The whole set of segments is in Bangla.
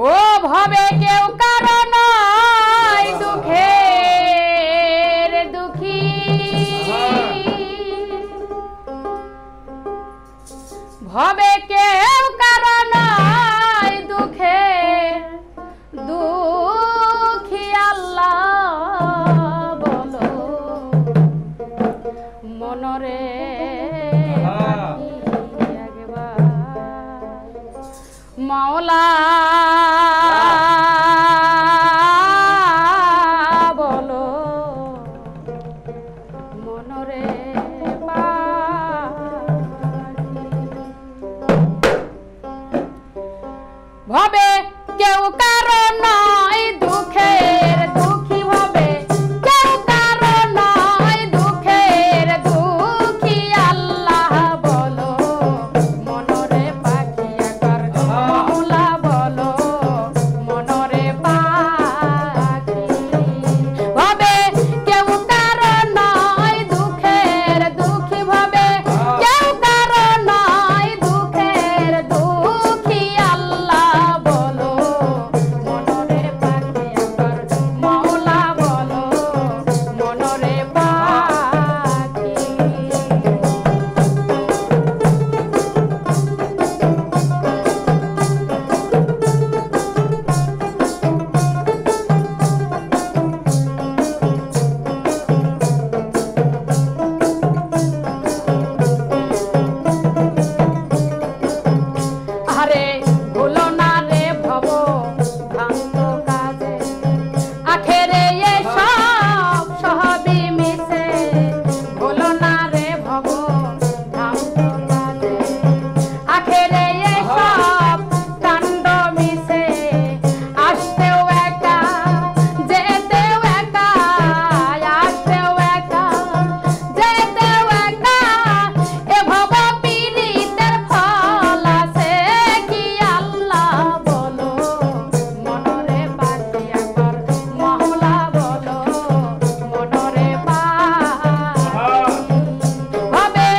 ও ভবে কেউ কারণ দুঃখের দুঃখী, ভবে কেউ কারণ দুঃখের দুঃখী। আল্লাহ বলো মনরে মাওলা বলো মনরে ভবে কেউ কারণ নয় দুঃখের দুঃখী, ভবে কেউ কারণ নয় দুঃখের দুঃখী। আল্লাহ বলো মনরে পাখি আকার, মাওলা বলো মনরে পাখি। ভবে কেউ কারণ নয় দুঃখের দুঃখী, ভবে কেউ কারণ নয় দুঃখের দুঃখী। আল্লাহ বলো মনরে পাখি আকার, মাওলা বলো মনরে পাখি। আরে ভুলো না রে ভব ভ্রান্ত কাজে, আখেরে এসব সবই মিশে। ভুলো না রে ভব ভ্রান্ত কাজে, আখেরে এসব কাণ্ড মিশে। আসতেও একা যেতেও একা, আসতেও একা যেতেও একা। এ ভব পীড়িতের ফল আছে কি। আল্লাহ বলো মনরে পাখি আকার, মাওলা বলো মনরে পাখি। ভবে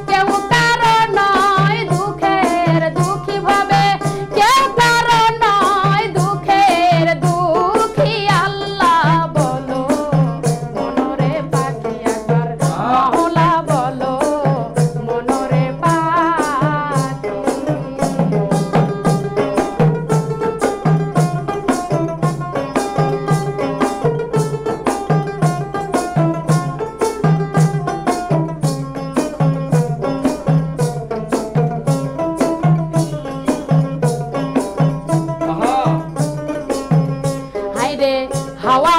কেউ কারণ নয় দুঃখের দুঃখী, ভবে কেউ কারণ নয় দুঃখের দুঃখী। আল্লাহ বলো মনরে পাখি আকার, মাওলা বলো মনরে পাখি। হায়রে হাওয়া